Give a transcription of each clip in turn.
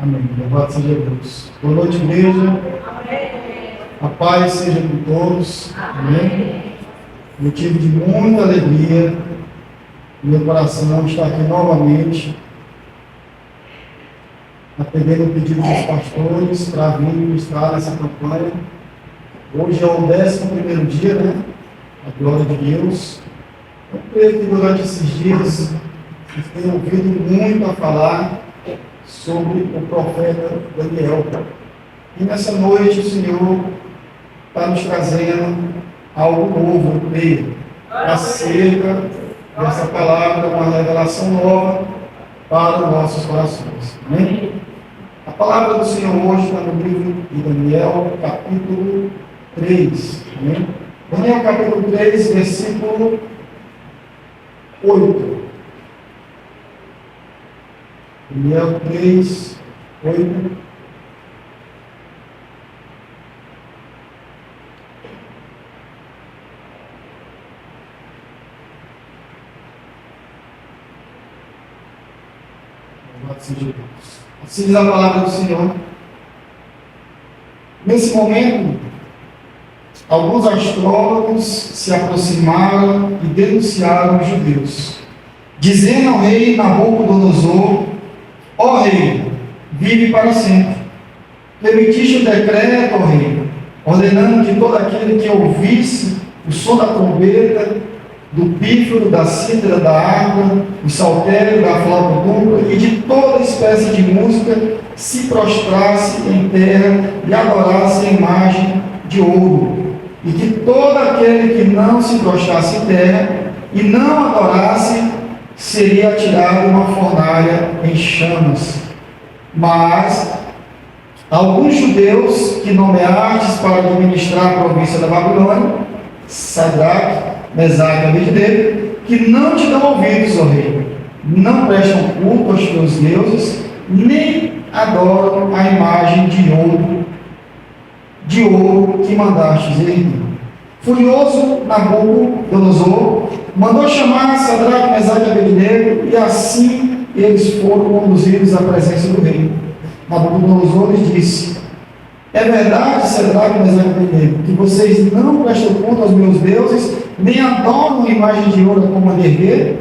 Amém. Louvado seja Deus. Boa noite, igreja. A paz seja com todos. Amém. Motivo de muita alegria. Meu coração está aqui novamente, atendendo o pedido dos pastores para vir ministrar nessa campanha. Hoje é o 11º dia, né? A glória de Deus. Eu creio que durante esses dias vocês têm ouvido muito a falar sobre o profeta Daniel. E nessa noite o Senhor está nos trazendo algo novo, eu creio, acerca dessa palavra, uma revelação nova para os nossos corações. Amém? A palavra do Senhor hoje está no livro de Daniel, capítulo 3. Amém? Daniel, capítulo 3, versículo 8. Daniel 3, 8. Assim diz a palavra do Senhor. Nesse momento, alguns astrólogos se aproximaram e denunciaram os judeus, dizendo ao rei Nabucodonosor: ó rei, vive para sempre. Permitiste o decreto, ó rei, ordenando que todo aquele que ouvisse o som da trombeta, do pífaro, da cítara, da harpa, do saltério, da flauta dupla e de toda espécie de música se prostrasse em terra e adorasse a imagem de ouro. E que todo aquele que não se prostrasse em terra e não adorasse seria atirado numa fornalha em chamas. Mas alguns judeus que nomeastes para administrar a província da Babilônia, Sadraque, Mesaque e Abednego, que não te dão ouvidos, ó rei, não prestam culto aos teus deuses, nem adoram a imagem de ouro que mandastes erguer. Furioso, Nabucodonosor mandou chamar Sadraque, Mesaque e Abednego, e assim eles foram conduzidos à presença do rei. Nabucodonosor lhes disse: é verdade, Sadraque, Mesaque e Abednego, que vocês não prestam culto aos meus deuses, nem adoram a imagem de ouro como a erguer?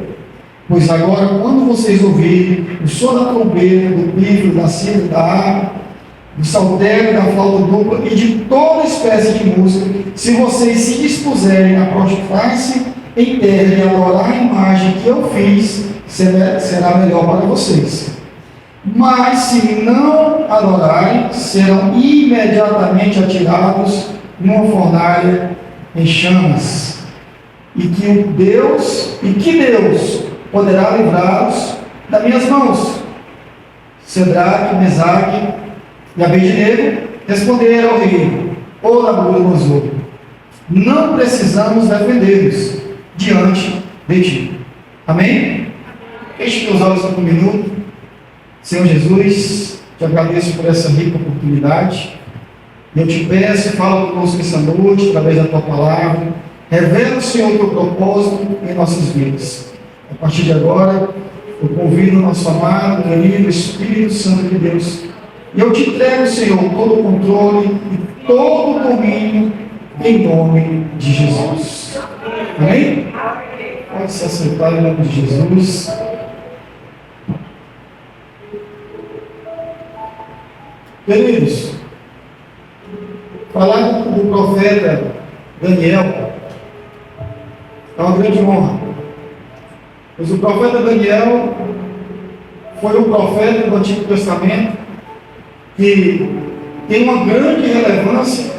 Pois agora, quando vocês ouvirem o som da trombeta, do pífaro, da cítara, da harpa, do saltério, da flauta dupla e de toda espécie de música, se vocês se dispuserem a prostrar-se em terra e adorar a imagem que eu fiz, será melhor para vocês. Mas se não adorarem, serão imediatamente atirados numa fornalha em chamas. E que Deus poderá livrá-los das minhas mãos? Sadraque, Mesaque e Abednego responderam ao rei: ó Nabucodonosor, não precisamos defender-nos diante de ti. Amém? Feche teus olhos por um minuto. Senhor Jesus, te agradeço por essa rica oportunidade. Eu te peço, fala conosco essa noite, através da tua palavra. Revela, Senhor, o teu propósito em nossas vidas. A partir de agora, eu convido o nosso amado, querido Espírito Santo de Deus. E eu te entrego, Senhor, todo o controle e todo o domínio em nome de Jesus. Amém? Pode se assentar em nome de Jesus. Queridos, falar do profeta Daniel é uma grande honra, pois o profeta Daniel foi um profeta do Antigo Testamento que tem uma grande relevância,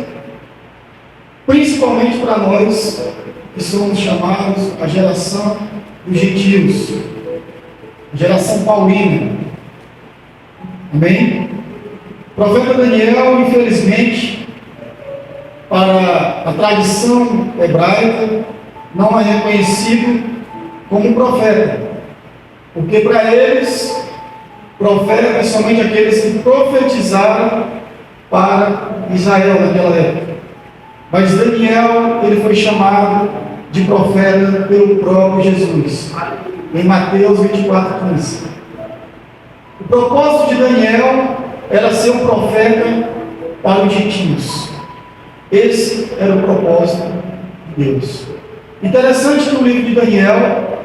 principalmente para nós que somos chamados a geração dos gentios, a geração paulina. Amém? O profeta Daniel, infelizmente, para a tradição hebraica, não é reconhecido como um profeta, porque para eles, profeta é somente aqueles que profetizaram para Israel naquela época. Mas Daniel, ele foi chamado de profeta pelo próprio Jesus, em Mateus 24:15. O propósito de Daniel era ser um profeta para os gentios. Esse era o propósito de Deus. Interessante que o livro de Daniel,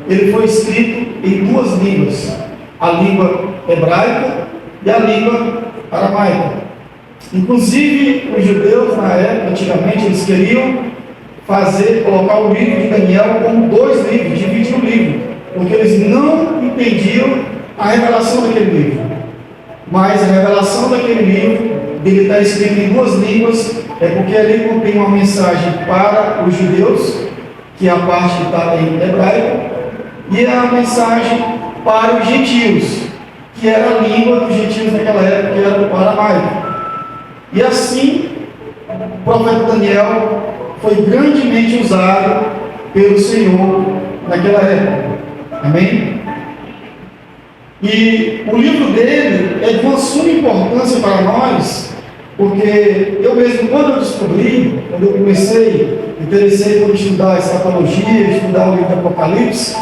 ele foi escrito em duas línguas, a língua hebraica e a língua aramaica. Inclusive, os judeus, na época, antigamente, eles queriam colocar o livro de Daniel como dois livros, dividir o livro, porque eles não entendiam a revelação daquele livro. Mas a revelação daquele livro, dele estar escrito em duas línguas, é porque ali contém uma mensagem para os judeus, que é a parte que está em hebraico, e a mensagem para os gentios, que era a língua dos gentios naquela época, que era o aramaico. E assim, o profeta Daniel foi grandemente usado pelo Senhor naquela época. Amém? E o livro dele é de uma suma importância para nós, porque eu mesmo, quando eu descobri, quando eu comecei, interessei por estudar escatologia, estudar o livro do Apocalipse,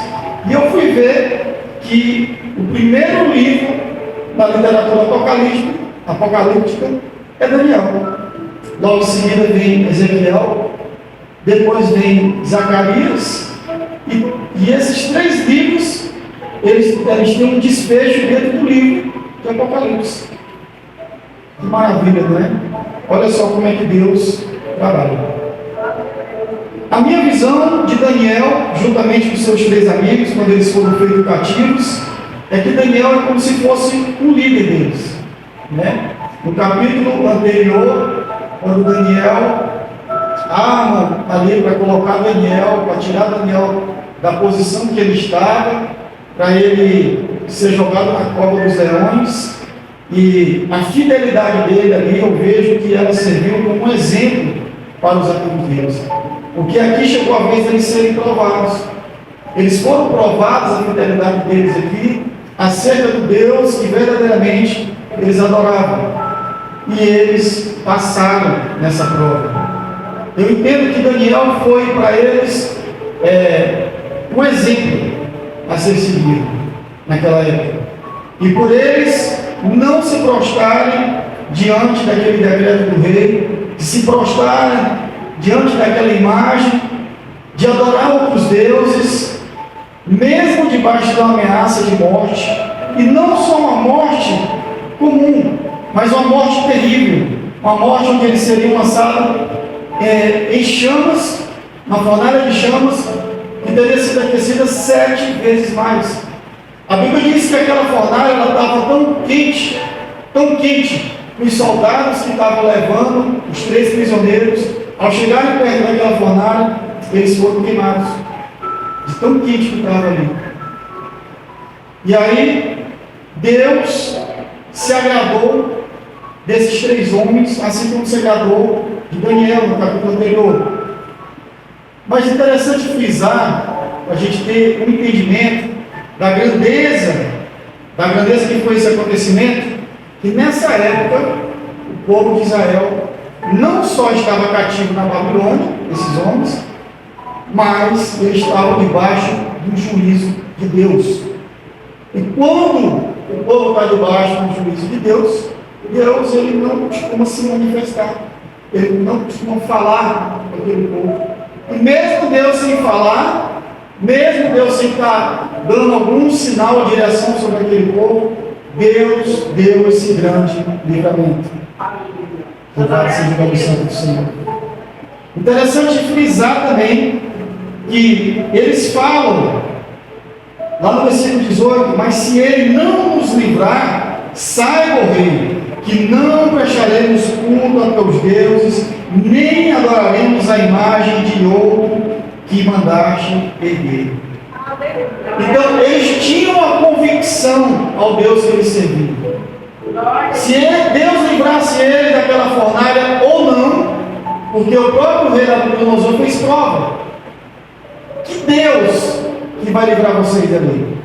e eu fui ver que o primeiro livro da literatura apocalíptica é Daniel. Logo em seguida vem Ezequiel, depois vem Zacarias, e esses três livros, eles têm um desfecho dentro do livro do Apocalipse. Que maravilha, não é? Olha só como é que Deus trabalha. A minha visão de Daniel, juntamente com seus três amigos, quando eles foram feitos cativos, é que Daniel é como se fosse um líder deles, né? No capítulo anterior, quando Daniel arma ali para colocar Daniel, para tirar Daniel da posição que ele estava, para ele ser jogado na cova dos leões, e a fidelidade dele ali, eu vejo que ela serviu como um exemplo para os amigos deles. Porque aqui chegou a vez deles serem provados. Eles foram provados, a fidelidade deles aqui, acerca do Deus que verdadeiramente eles adoravam. E eles passaram nessa prova. Eu entendo que Daniel foi para eles um exemplo a ser seguido naquela época. E por eles não se prostrarem diante daquele decreto do rei, de se prostrarem diante daquela imagem, de adorar outros deuses, mesmo debaixo da ameaça de morte, e não só uma morte comum, mas uma morte terrível, uma morte onde eles seriam lançados em chamas, na fornalha de chamas, que teria sido aquecida 7 vezes mais. A Bíblia diz que aquela fornalha estava tão quente, que os soldados que estavam levando os 3 prisioneiros, ao chegarem perto daquela fornalha, eles foram queimados, de tão quente que estava ali. E aí, Deus se agradou desses 3 homens, assim como se agradou de Daniel no capítulo anterior. Mas é interessante frisar, para a gente ter um entendimento da grandeza que foi esse acontecimento, que nessa época, o povo de Israel não só estava cativo na Babilônia, esses homens, mas eles estavam debaixo do juízo de Deus. E quando o povo está debaixo do juízo de Deus, Deus ele não costuma se manifestar, ele não costuma falar com aquele povo. E mesmo Deus sem falar, mesmo Deus sem estar dando algum sinal ou direção sobre aquele povo, Deus deu esse grande livramento. Louvado seja o nome santo do Senhor. Interessante frisar também que eles falam, lá no versículo 18, mas se ele não nos livrar, saiba, o rei, que não prestaremos culto a teus deuses, nem adoraremos a imagem de outro que mandaste erguer. Então, eles tinham a convicção ao Deus que eles serviam. Se Deus livrasse ele daquela fornalha ou não, porque o próprio rei Nabucodonosor fez prova. Que Deus que vai livrar vocês dali?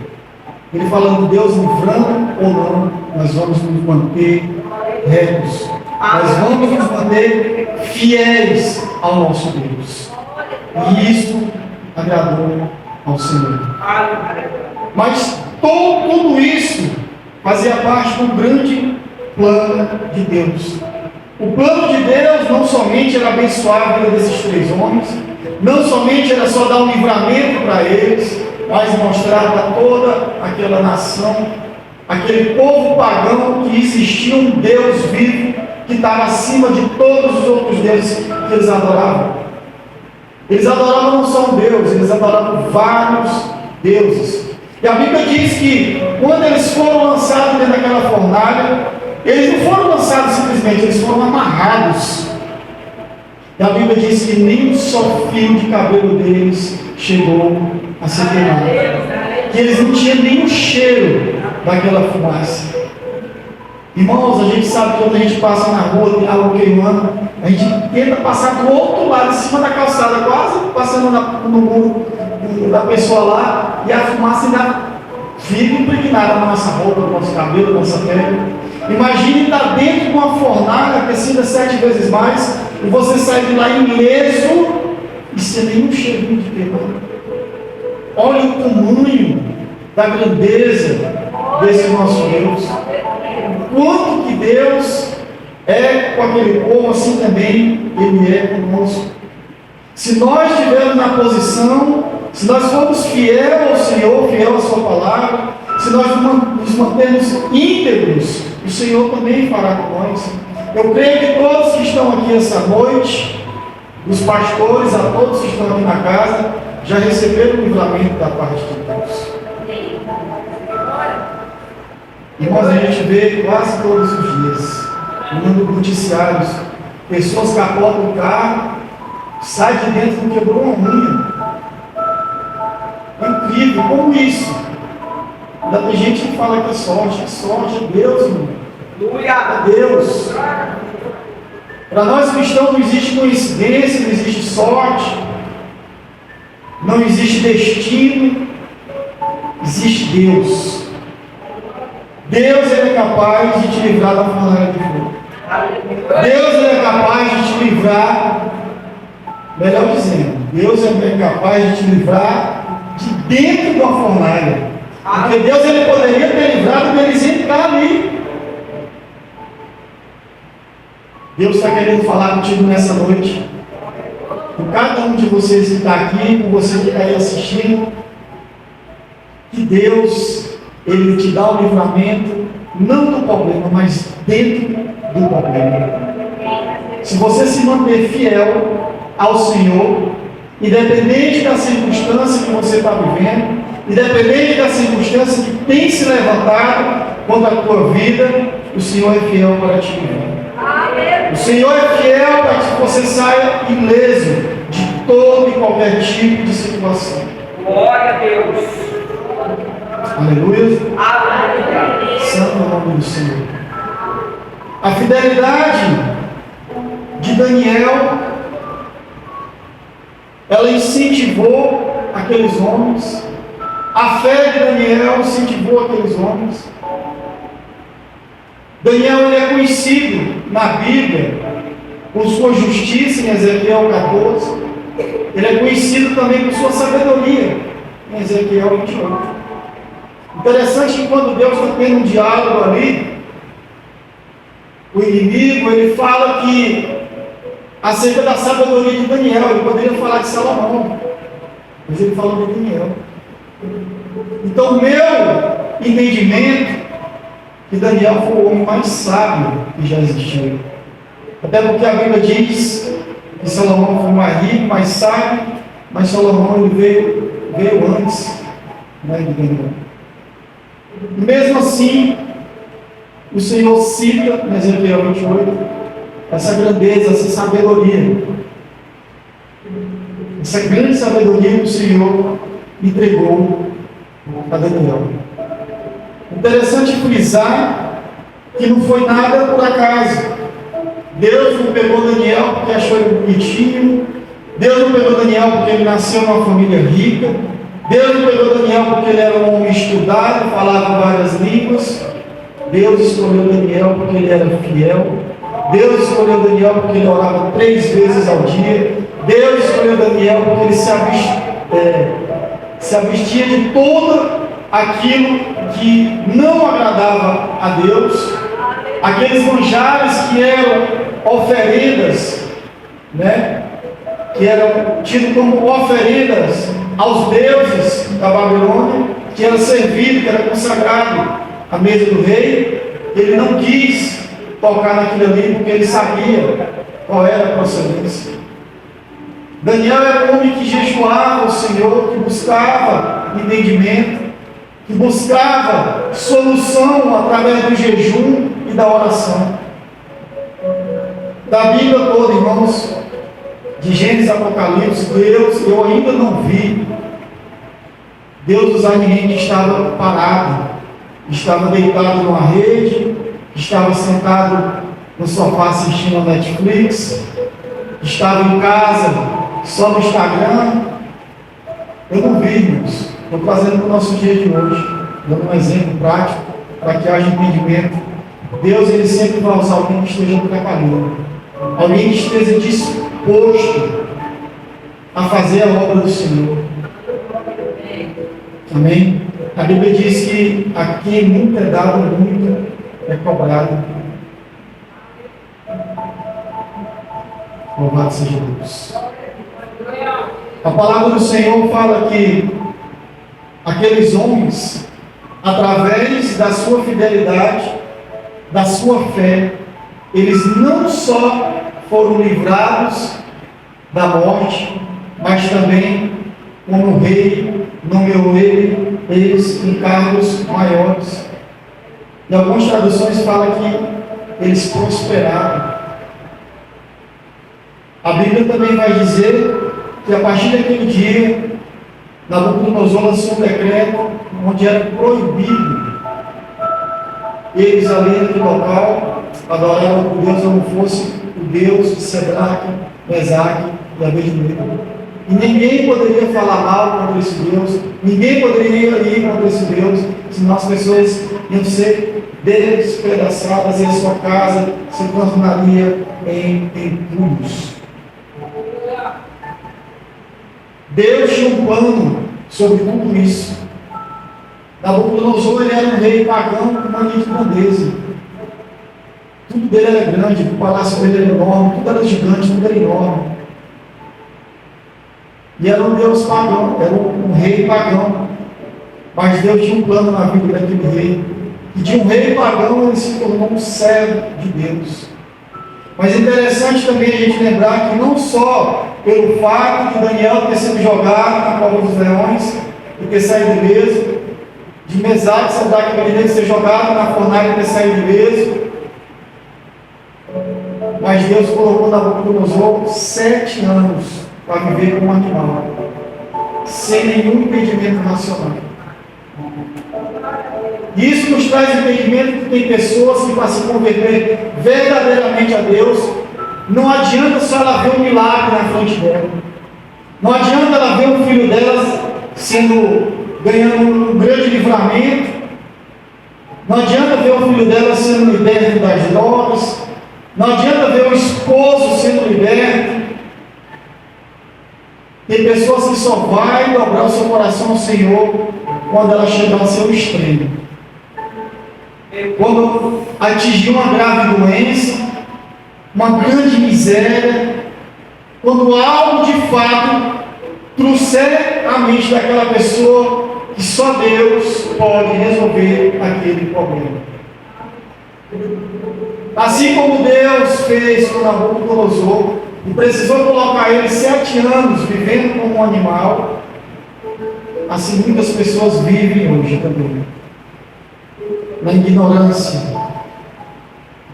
Ele falando, Deus livrando ou não, nós vamos nos manter retos. Nós vamos nos manter fiéis ao nosso Deus. E isso agradou ao Senhor. Mas tudo isso fazia parte do grande plano de Deus. O plano de Deus não somente era abençoar a vida desses 3 homens, não somente era só dar um livramento para eles, mas mostrar para toda aquela nação, aquele povo pagão, que existia um Deus vivo, que estava acima de todos os outros deuses que eles adoravam. Eles adoravam não só um Deus, eles adoravam vários deuses. E a Bíblia diz que quando eles foram lançados dentro daquela fornalha, eles não foram lançados simplesmente, eles foram amarrados. E a Bíblia diz que nem um só fio de cabelo deles chegou a ser queimado. Que eles não tinham nem o cheiro daquela fumaça. Irmãos, a gente sabe que quando a gente passa na rua, tem algo queimando, a gente tenta passar do outro lado, em cima da calçada, quase passando no muro da pessoa lá, e a fumaça ainda fica impregnada na nossa roupa, no nosso cabelo, na nossa pele. Imagine estar dentro de uma fornalha aquecida 7 vezes mais, e você sair de lá ileso e sem nenhum cheirinho de queimado. Olha o tamanho da grandeza desse nosso Deus. Quanto que Deus é com aquele povo, assim também Ele é conosco. Se nós estivermos na posição, se nós formos fiel ao Senhor, fiel à Sua palavra, se nós nos mantermos íntegros, o Senhor também fará com nós. Eu creio que todos que estão aqui essa noite, os pastores, a todos que estão aqui na casa, já receberam o livramento da parte de Deus. Irmãos, a gente vê quase todos os dias, no noticiários, pessoas capotam o carro, saem de dentro e não quebrou uma unha. É incrível, como isso? Ainda tem gente que fala que é sorte, Deus, irmão. É Deus. Para nós cristãos não existe coincidência, não existe sorte, não existe destino, existe Deus. Deus ele é capaz de te livrar da fornalha de fogo. Deus ele é capaz de te livrar, melhor dizendo, Deus é capaz de te livrar de dentro da fornalha. Porque Deus ele poderia ter livrado deles entrar ali. Deus está querendo falar contigo nessa noite. Com cada um de vocês que está aqui, com você que está aí assistindo, que Deus Ele te dá o livramento, não do problema, mas dentro do problema. Se você se manter fiel ao Senhor, independente da circunstância que você está vivendo, independente da circunstância que tem se levantado contra a tua vida, o Senhor é fiel para te livrar. O Senhor é fiel para que você saia ileso de todo e qualquer tipo de situação. Glória a Deus. Aleluia. Aleluia. Santo é o nome do Senhor. A fidelidade de Daniel, ela incentivou aqueles homens. A fé de Daniel incentivou aqueles homens. Daniel ele é conhecido na Bíblia por sua justiça, em Ezequiel 14. Ele é conhecido também por sua sabedoria, em Ezequiel 28. Interessante que quando Deus está tendo um diálogo ali, o inimigo, ele fala que acerca da sabedoria de Daniel, ele poderia falar de Salomão, mas ele falou de Daniel. Então, o meu entendimento que Daniel foi o homem mais sábio que já existiu. Até porque a Bíblia diz que Salomão foi mais rico, mais sábio, mas Salomão ele veio antes, né, de Daniel. E mesmo assim, o Senhor cita, em Ezequiel 28, essa grandeza, essa sabedoria. Essa grande sabedoria que o Senhor entregou a Daniel. Interessante frisar que não foi nada por acaso. Deus não pegou Daniel porque achou ele bonitinho. Deus não pegou Daniel porque ele nasceu numa família rica. Deus não pegou Daniel porque ele era um homem estudado, falava várias línguas. Deus escolheu Daniel porque ele era fiel. Deus escolheu Daniel porque ele orava 3 vezes ao dia. Deus escolheu Daniel porque ele se abstia de todo aquilo que não agradava a Deus. aqueles manjares que eram oferendas, né? Que eram tidos como oferendas aos deuses da Babilônia, que era servido, que era consagrado à mesa do rei. Ele não quis tocar naquilo ali, porque ele sabia qual era a procedência. Daniel era um homem que jejuava ao Senhor, que buscava entendimento, que buscava solução através do jejum e da oração. Da Bíblia toda, irmãos, de Gênesis a Apocalipse, eu ainda não vi Deus usar ninguém que estava parado, estava deitado numa rede, estava sentado no sofá assistindo a Netflix, estava em casa só no Instagram. Eu não vi, irmãos. Estou trazendo para o nosso dia de hoje, dando um exemplo prático para que haja entendimento. Deus, ele sempre vai usar alguém que esteja preparado, alguém que esteja disposto a fazer a obra do Senhor. Amém? A Bíblia diz que aqui muito é dado, muito é cobrado. Louvado seja Deus. A palavra do Senhor fala que aqueles homens, através da sua fidelidade, da sua fé, eles não só foram livrados da morte, mas também, como o rei nomeou eles em cargos maiores. Em algumas traduções fala que eles prosperaram. A Bíblia também vai dizer que a partir daquele dia, Nabucodonosor lançou um decreto onde era proibido eles ali naquele local adoravam o Deus ou não fosse o Deus de Sedraque, Mesaque e Abednego. E ninguém poderia falar mal contra esse Deus, ninguém poderia ir contra esse Deus, senão as pessoas iam ser despedaçadas e a sua casa se transformaria em entulhos. Deus tinha um plano sobre tudo isso. Nabucodonosor, ele era um rei pagão com mania de grandeza. Tudo dele era grande, o palácio dele era enorme, tudo era gigante, tudo era enorme. E era um Deus pagão, era um rei pagão. Mas Deus tinha um plano na vida daquele rei. E de um rei pagão ele se tornou um servo de Deus. Mas é interessante também a gente lembrar que não só pelo fato de Daniel ter sido jogado na cova dos leões e ter saído ileso, de Mesaque, Sadraque e Abednego ser jogado na fornalha e ter saído ileso, mas Deus colocou Nabucodonosor 7 anos para viver como um animal, sem nenhum impedimento nacional. Isso nos traz entendimento que tem pessoas que, para se converter verdadeiramente a Deus, não adianta só ela ver um milagre na frente dela, não adianta ela ver o filho dela ganhando um grande livramento, não adianta ver o filho dela sendo liberto das drogas, não adianta ver o esposo sendo liberto. Tem pessoas que só vai dobrar o seu coração ao Senhor quando ela chegar ao seu extremo, quando atingir uma grave doença, uma grande miséria, quando algo de fato trouxer à mente daquela pessoa que só Deus pode resolver aquele problema. Assim como Deus fez com Nabucodonosor e precisou colocar ele 7 anos vivendo como um animal, assim muitas pessoas vivem hoje também, na ignorância.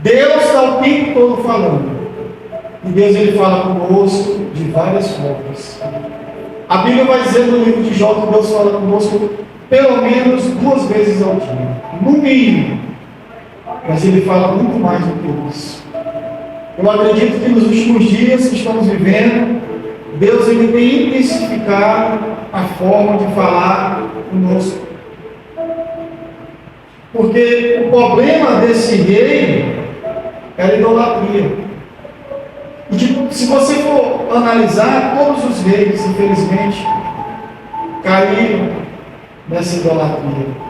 Deus está o tempo todo falando, e Deus ele fala conosco de várias formas. A Bíblia vai dizer no livro de Jó que Deus fala conosco pelo menos 2 vezes ao dia, no mínimo, mas ele fala muito mais do que isso. Eu acredito que nos últimos dias que estamos vivendo, Deus ele tem intensificado a forma de falar conosco. Porque o problema desse rei era a idolatria. E se você for analisar, todos os reis, infelizmente, caíram nessa idolatria.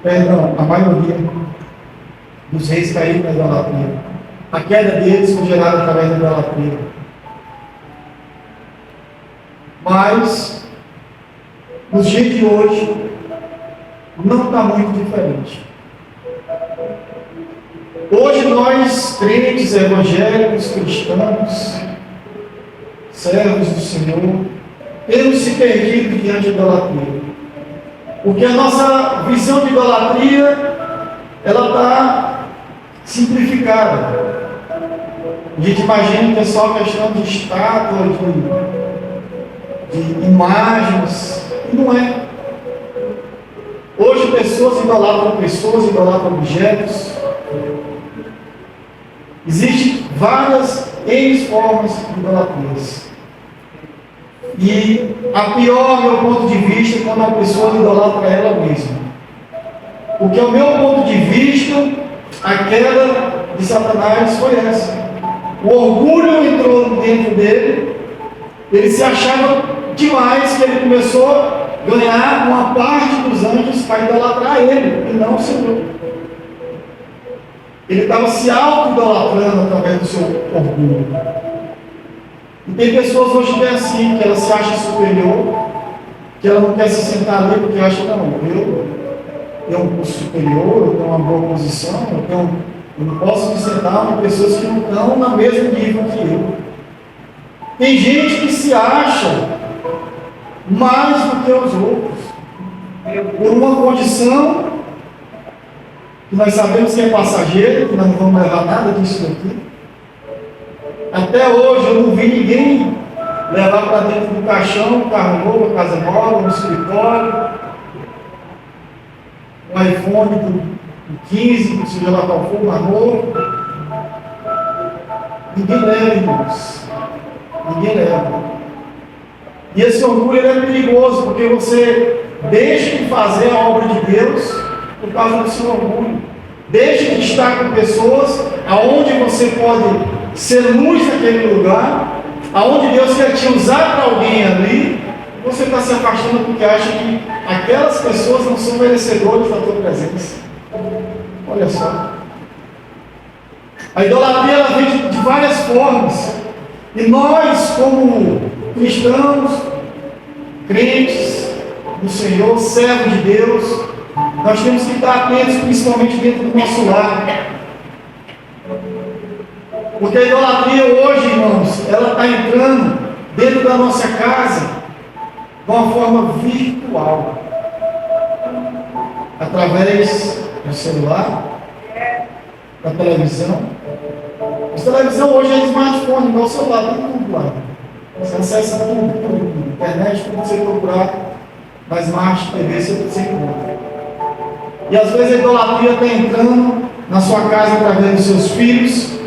Perdão, a maioria. dos reis caíram na idolatria. A queda deles foi gerada através da idolatria. Mas, nos dias de hoje, não está muito diferente. Hoje nós, crentes, evangélicos, cristãos, servos do Senhor, temos se perdido diante da idolatria. Porque a nossa visão de idolatria, ela está simplificada. A gente imagina que é só questão de estátua, de imagens, e não é. Hoje pessoas, idolatram objetos. Existem várias formas de idolatrias. E a pior, meu ponto de vista, é quando a pessoa idolatra ela mesma. Porque, ao meu ponto de vista, a queda de Satanás foi essa. O orgulho entrou dentro dele, ele se achava demais, que ele começou a ganhar uma parte dos anjos para idolatrar ele, e não o Senhor. Ele estava se auto-idolatrando através do seu orgulho. E tem pessoas hoje que é assim, que ela se acha superior, que ela não quer se sentar ali porque acha, não, eu tenho um curso superior, eu tenho uma boa posição, eu não posso me sentar com pessoas que não estão no mesmo nível que eu. Tem gente que se acha mais do que os outros, por uma condição que nós sabemos que é passageira, que nós não vamos levar nada disso daqui. Até hoje eu não vi ninguém levar para dentro do caixão um carro novo, uma casa nova, um escritório, um iPhone do 15, seja lá qual for, mais novo. Ninguém leva, irmãos. Ninguém leva. E esse orgulho ele é perigoso, porque você deixa de fazer a obra de Deus por causa do seu orgulho. Deixa de estar com pessoas aonde você pode ser luz naquele lugar, aonde Deus quer te usar para alguém ali, você está se afastando porque acha que aquelas pessoas não são merecedoras da tua presença. Olha só. A idolatria ela vem de várias formas. E nós, como cristãos, crentes do Senhor, servos de Deus, nós temos que estar atentos, principalmente dentro do nosso lar. Porque a idolatria hoje, irmãos, ela está entrando dentro da nossa casa de uma forma virtual. Através do celular, da televisão. A televisão hoje é smartphone, igual o celular, tem tudo lá. Você acessa tudo, internet, tudo que você procurar na Smart TV, você encontra. E às vezes a idolatria está entrando na sua casa através dos seus filhos,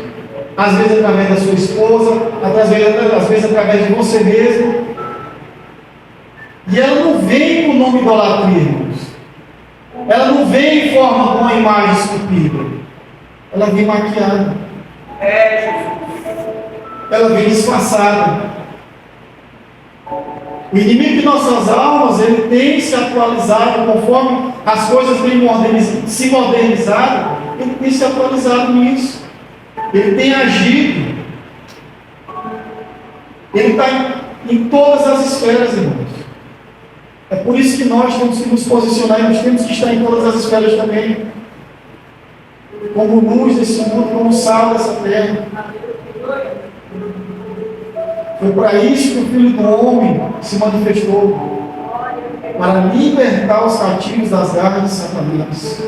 às vezes através da sua esposa, às vezes através de você mesmo. E ela não vem com o nome idolatria, irmãos. Ela não vem em forma de uma imagem esculpida. Ela vem maquiada. Ela vem disfarçada. O inimigo de nossas almas, ele tem se atualizado conforme as coisas vêm se modernizado, ele tem se atualizado nisso. Ele tem agido. Ele está em todas as esferas, irmãos. É por isso que nós temos que nos posicionar e nós temos que estar em todas as esferas também. Como luz desse mundo, como sal dessa terra. Foi para isso que o Filho do Homem se manifestou. Para libertar os cativos das garras de Satanás.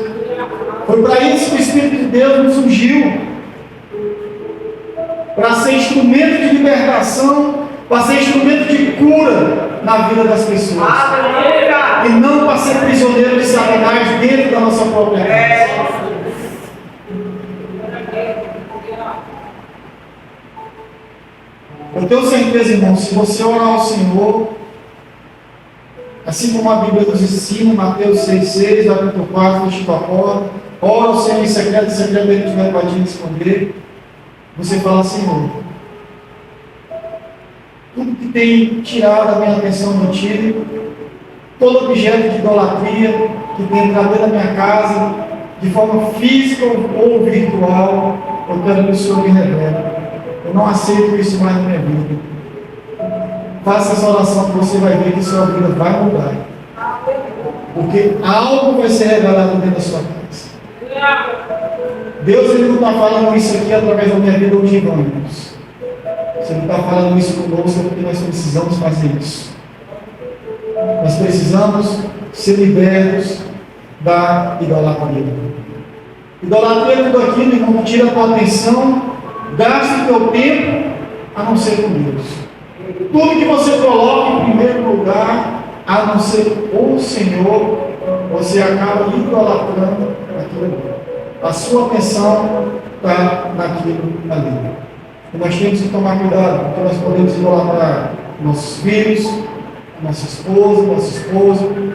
Foi para isso que o Espírito de Deus nos ungiu. Para ser instrumento de libertação, para ser instrumento de cura na vida das pessoas. E não para ser prisioneiro de Satanás dentro da nossa própria casa. Eu tenho certeza, irmão, se você orar ao Senhor, assim como a Bíblia nos ensina, Mateus 6,6, abre o teu quarto, fecha tua porta, ora ao Senhor em secreto, ele tiver para te responder. Você fala, Senhor, tudo que tem tirado a minha atenção do tiro, todo objeto de idolatria que tem entrado dentro da minha casa, de forma física ou virtual, eu quero que o Senhor me revele. Eu não aceito isso mais na minha vida. Faça essa oração que você vai ver que sua vida vai mudar. Porque algo vai ser revelado dentro da sua casa. Deus ele não está falando isso aqui através da minha vida ou de irmãos. Se Ele está falando isso conosco é porque nós precisamos fazer isso. Nós precisamos ser libertos da idolatria. Idolatria é tudo aquilo, irmão, que tira a tua atenção, gasta o teu tempo a não ser com Deus. Tudo que você coloca em primeiro lugar, a não ser o Senhor, você acaba idolatrando aquilo ali. A sua atenção está naquilo ali. E nós temos que tomar cuidado, porque nós podemos idolatrar nossos filhos, nossa esposa, nosso esposo.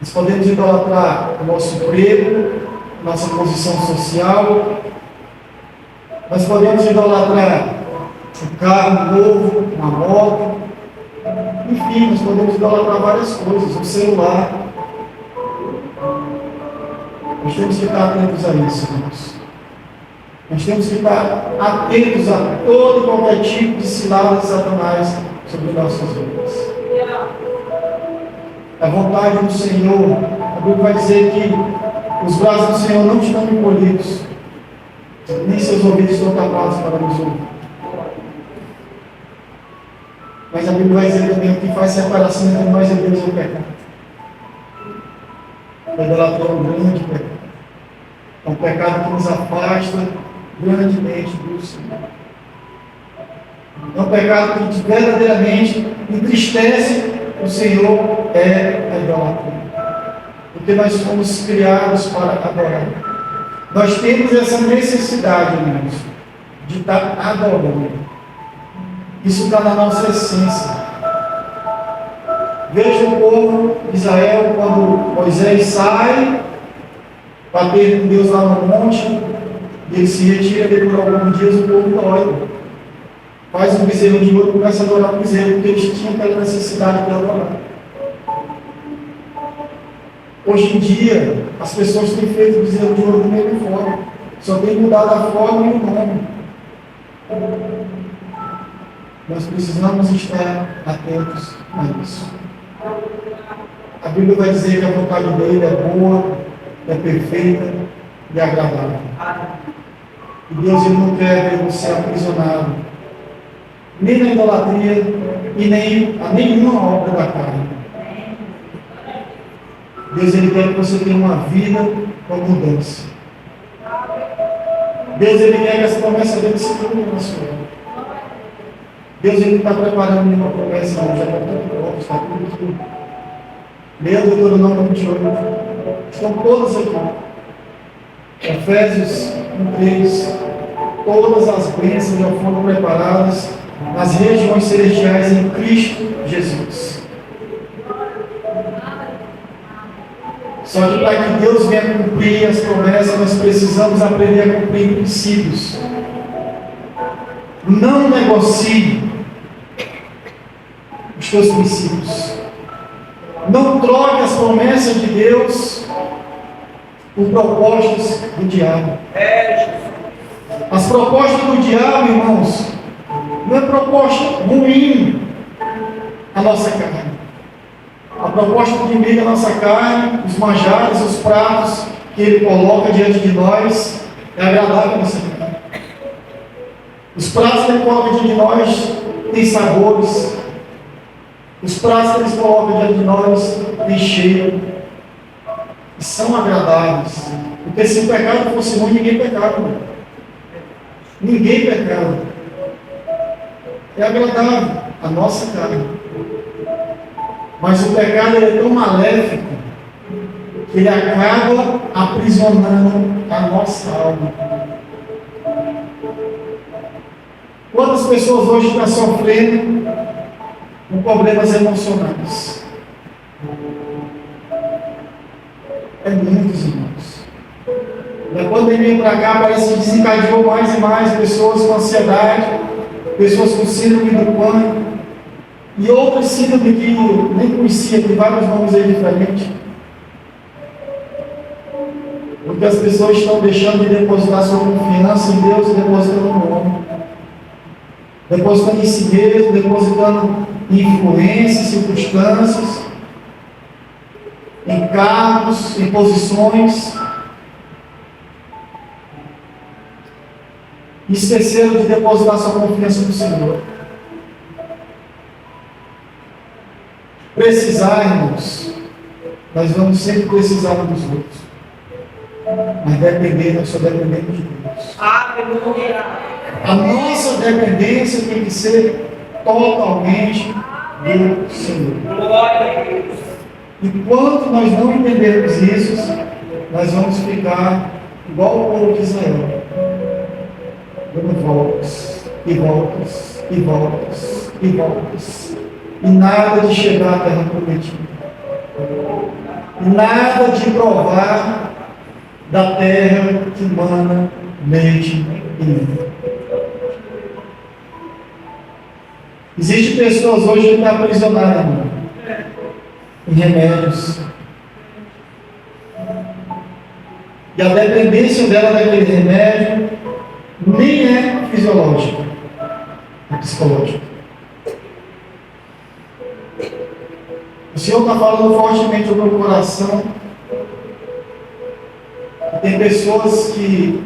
Nós podemos idolatrar o nosso emprego, nossa posição social. Nós podemos idolatrar um carro novo, uma moto. Enfim, nós podemos idolatrar várias coisas, um celular. Nós temos que estar atentos a isso, irmãos. Nós temos que estar atentos a todo e qualquer tipo de cilada de Satanás sobre nossas vidas. A vontade do Senhor, a Bíblia vai dizer que os braços do Senhor não estão encolhidos, nem seus ouvidos estão tapados para nos ouvir. Mas a Bíblia vai dizer também que faz separação entre nós e Deus é o pecado. A idolatria é um grande pecado. É um pecado que nos afasta grandemente do Senhor. É um pecado que verdadeiramente entristece o Senhor, é a idolatria. Porque nós fomos criados para adorar. Nós temos essa necessidade, irmãos, de estar adorando. Isso está na nossa essência. Veja o povo de Israel quando Moisés sai para ter com Deus lá no monte, ele se retira, depois por alguns dias o povo dói. Faz um bezerro de ouro e começa a adorar o bezerro, porque eles tinham aquela necessidade de adorar. Hoje em dia, as pessoas têm feito o bezerro de ouro do mesmo forma, só tem mudado a forma e o nome. Nós precisamos estar atentos a isso. A Bíblia vai dizer que a vontade dele é boa, é perfeita e agradável. E Deus ele não quer ver você aprisionado, nem na idolatria e nem a nenhuma obra da carne. Deus ele quer que você tenha uma vida com mudança. Deus ele quer que essa promessa dele se cumpra na sua vida. Deus ele está preparando uma promessa, já está tudo pronto, está tudo aqui. Leia o Deuteronômio 28. Estão todas aqui. Efésios 1:3. Todas as bênçãos já foram preparadas nas regiões celestiais em Cristo Jesus. Só que para que Deus venha cumprir as promessas, nós precisamos aprender a cumprir princípios. Não negocie os teus princípios. Não troque as promessas de Deus por propostas do diabo. As propostas do diabo, irmãos, não é proposta ruim à nossa carne. A proposta que liga a nossa carne, os manjares, os pratos que ele coloca diante de nós, é agradável à nossa carne. Os pratos que ele coloca diante de nós têm sabores. Os pratos que eles colocam diante de nós têm cheiro. E são agradáveis. Porque se o pecado fosse ruim, ninguém pecava. Ninguém pecava. É agradável a nossa carne. Mas o pecado ele é tão maléfico que ele acaba aprisionando a nossa alma. Quantas pessoas hoje estão sofrendo com problemas emocionais? É muitos, irmãos. Da pandemia para cá parece que desencadeou mais e mais pessoas com ansiedade, pessoas com síndrome do pânico e outras síndromes que nem conhecia, tem vários nomes aí diferentes. Porque Porque as pessoas estão deixando de depositar sua confiança em Deus e depositando no homem. Depositando em si mesmo, depositando em influências, circunstâncias, em cargos, em posições. E esqueceram de depositar sua confiança no Senhor. Precisar, irmãos, nós vamos sempre precisar uns dos outros. Mas depender, nós só dependemos de Deus. Aleluia. A nossa dependência tem que ser totalmente do Senhor. Glória a Deus. Enquanto nós não entendermos isso, nós vamos ficar igual o povo de Israel, dando voltas, e voltas, e voltas, e voltas, e nada de chegar à terra prometida, nada de provar da terra que mana leite e mel. Existem pessoas hoje que estão aprisionadas, irmão, em remédios. E a dependência dela daquele remédio nem é fisiológica, é psicológica. O Senhor está falando fortemente no meu coração. Tem pessoas que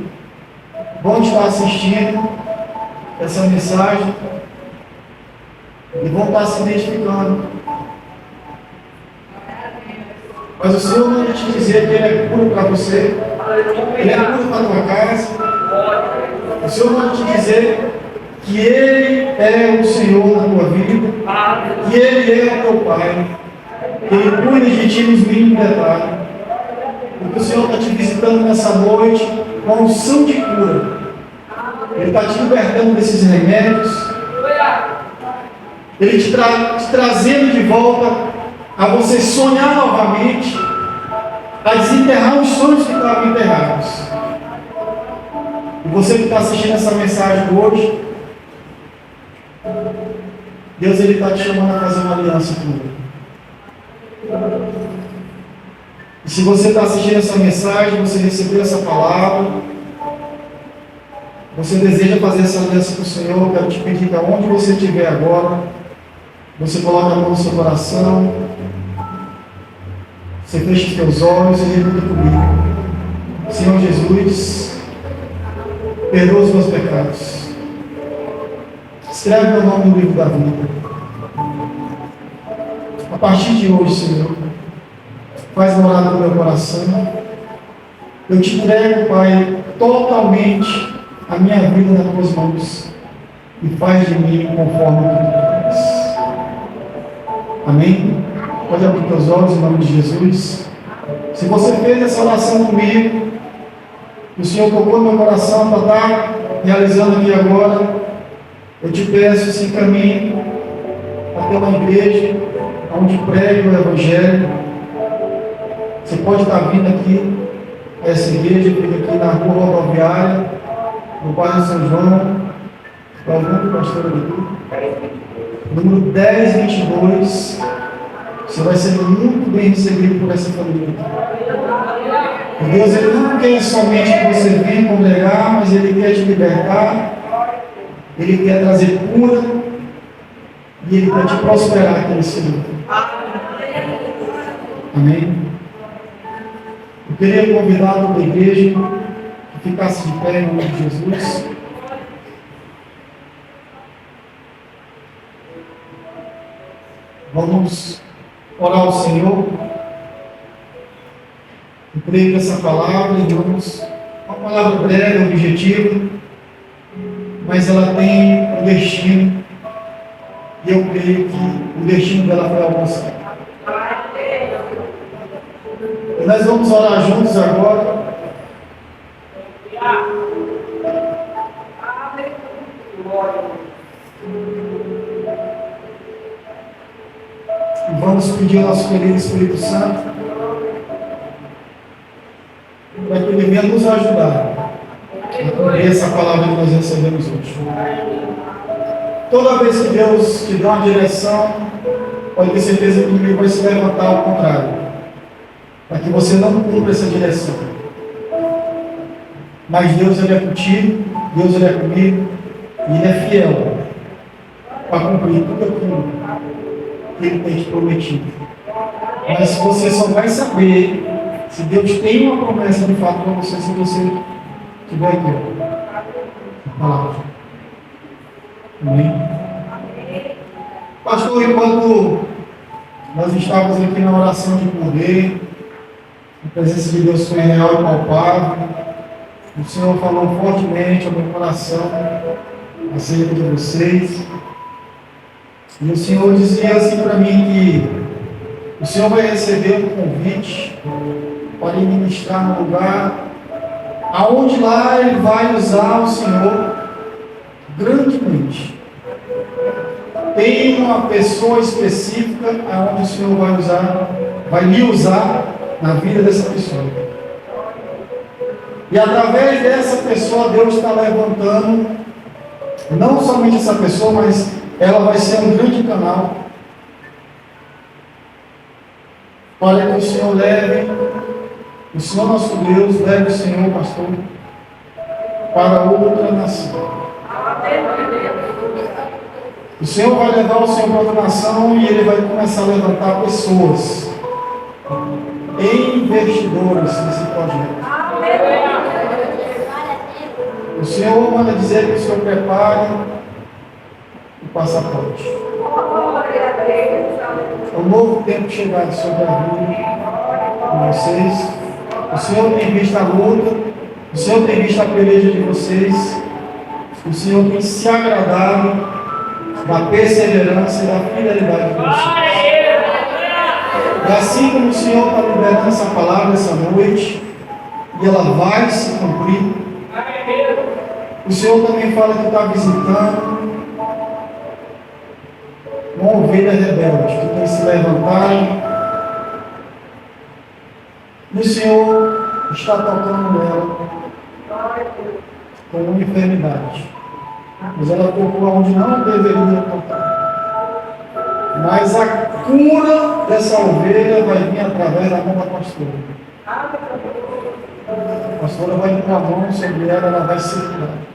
vão estar assistindo essa mensagem e vão estar se identificando. Mas o Senhor não vai te dizer que Ele é puro para você, Ele é puro para a tua casa. O Senhor não vai te dizer que Ele é o Senhor na tua vida, que Ele é o teu Pai, que Ele cuida de ti nos mínimos detalhes. Porque o Senhor está te visitando nessa noite com a unção de cura. Ele está te libertando desses remédios. Ele te trazendo de volta a você sonhar novamente, a desenterrar os sonhos que estavam enterrados. E você que está assistindo essa mensagem hoje, Deus está te chamando a fazer uma aliança com Ele. E se você está assistindo essa mensagem, você recebeu essa palavra, você deseja fazer essa aliança com o Senhor, eu quero te pedir que aonde você estiver agora, você coloque a mão no seu coração, você feche os teus olhos e repita comigo. Senhor Jesus, perdoa os meus pecados. Escreve meu nome no livro da vida. A partir de hoje, Senhor, faz morada no meu coração. Eu te entrego, Pai, totalmente a minha vida nas tuas mãos e faz de mim conforme tu queres. Amém? Pode abrir teus olhos em nome de Jesus. Se você fez essa oração comigo, o Senhor tocou no meu coração para estar realizando aqui agora, eu te peço, se encaminhe até uma igreja onde pregue o Evangelho. Você pode estar vindo aqui a essa igreja, fica aqui na rua rodoviária, no bairro São João, para algum pastor ali, número 1022. Você vai ser muito bem recebido por essa família. O Deus, Ele não quer somente que você venha congregar, mas Ele quer te libertar, Ele quer trazer cura e Ele quer te prosperar aqui nesse lugar. Amém? Eu queria convidar toda a igreja que ficasse de pé em nome de Jesus. Vamos orar ao Senhor. Eu creio que essa palavra, irmãos, é uma palavra breve, objetiva, mas ela tem um destino, e eu creio que o destino dela foi alcançado. E nós vamos orar juntos agora. E vamos pedir ao nosso querido Espírito Santo para que Ele venha nos ajudar a cumprir essa palavra que nós recebemos hoje. Toda vez que Deus te dá uma direção, pode ter certeza que o inimigo vai se levantar ao contrário, para que você não cumpra essa direção. Mas Deus ele é contigo, Deus ele é comigo, e Ele é fiel para cumprir tudo aquilo que Ele tem te prometido. Mas você só vai saber se Deus tem uma promessa de fato para você, se você tiver aqui. A palavra. Amém? Pastor, enquanto nós estávamos aqui na oração de poder, a presença de Deus foi real e palpável. O Senhor falou fortemente ao meu coração acerca de vocês. E o Senhor dizia assim para mim que o Senhor vai receber um convite para ir ministrar no lugar aonde lá Ele vai usar o Senhor grandemente. Tem uma pessoa específica aonde o Senhor vai lhe usar na vida dessa pessoa. E através dessa pessoa, Deus está levantando, não somente essa pessoa, mas ela vai ser um grande canal para que o Senhor leve, o Senhor nosso Deus, leve o Senhor, pastor, para outra nação. O Senhor vai levar o Senhor para outra nação e Ele vai começar a levantar pessoas, investidores nesse projeto. O Senhor manda dizer que o Senhor prepare o passaporte. É um novo tempo chegado sobre a vida de vocês. O Senhor tem visto a luta, o Senhor tem visto a peleja de vocês, o Senhor tem se agradado da perseverança e da fidelidade de vocês. E assim como o Senhor está liberando essa palavra essa noite, e ela vai se cumprir, o Senhor também fala que está visitando uma ovelha rebelde que tem se levantado. E o Senhor está tocando nela com uma enfermidade. Mas ela tocou onde não deveria tocar. Mas a cura dessa ovelha vai vir através da mão da pastora. A pastora vai pôr a mão sobre ela, ela vai ser curada.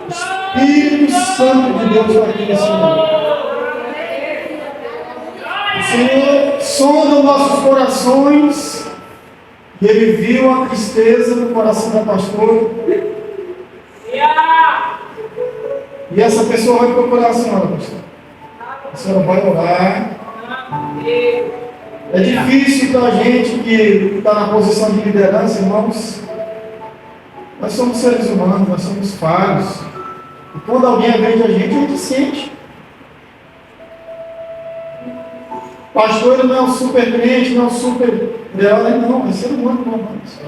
O Espírito Santo de Deus está aqui nesse mundo. O Senhor sonda os nossos corações e Ele viu a tristeza no coração da pastora. E essa pessoa vai procurar a senhora, pastor. A senhora vai orar. É difícil para a gente que está na posição de liderança, irmãos. Nós somos seres humanos, nós somos falhos. E quando alguém agride a gente sente. Pastor, ele não é um super crente, não é um super herói, não, é ser humano como nós.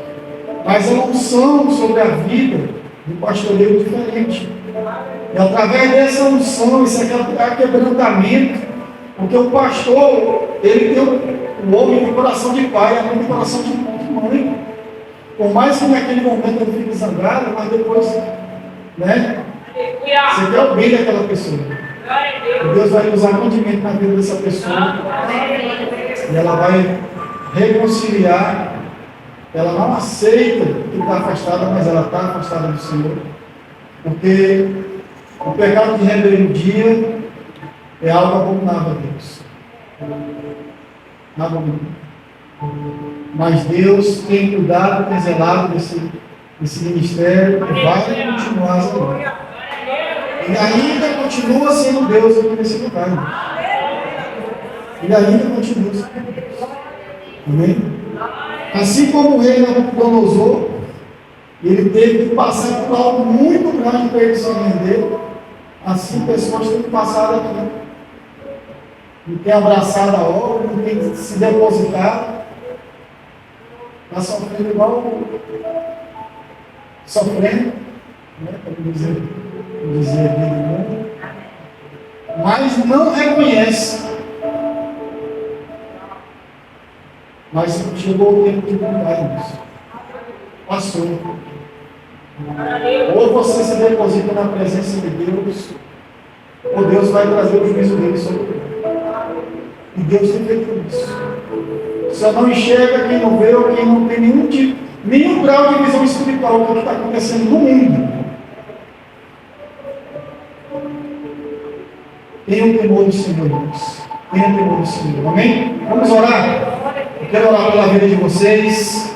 Mas a unção sobre a vida do pastoreio é diferente. E através dessa unção, esse quebrantamento, porque o pastor, ele tem o homem de coração de pai, a mãe de coração de mãe. Por mais que naquele momento ele fique zangado, mas depois, né? Você quer o bem daquela pessoa. E Deus vai usar grandemente na vida dessa pessoa. E ela vai reconciliar. Ela não aceita que está afastada, mas ela está afastada do Senhor. Porque o pecado de rebeldia é algo abominável a Deus. Abominável. Mas Deus tem cuidado, tem zelado desse ministério e vai continuar zelando. Ele ainda continua sendo Deus aqui nesse lugar. Ele ainda continua sendo Deus. Amém? Assim como o rei Nabucodonosor, ele teve que passar por algo muito grande para ele se render, assim pessoas têm que passar daqui. Não tem abraçado a obra, não tem se depositado. Está sofrendo igual sofrendo, né, para dizer aqui no mundo, mas não reconhece. Mas chegou o tempo de mudar isso. Passou. Ou você se deposita na presença de Deus, ou Deus vai trazer o juízo dele sobre ele. E Deus tem feito isso. Só não enxerga quem não vê ou quem não tem nenhum grau de visão espiritual do que está acontecendo no mundo. Tenha o temor do Senhor, irmãos. Tenha o temor do Senhor. Amém? Vamos orar? Eu quero orar pela vida de vocês.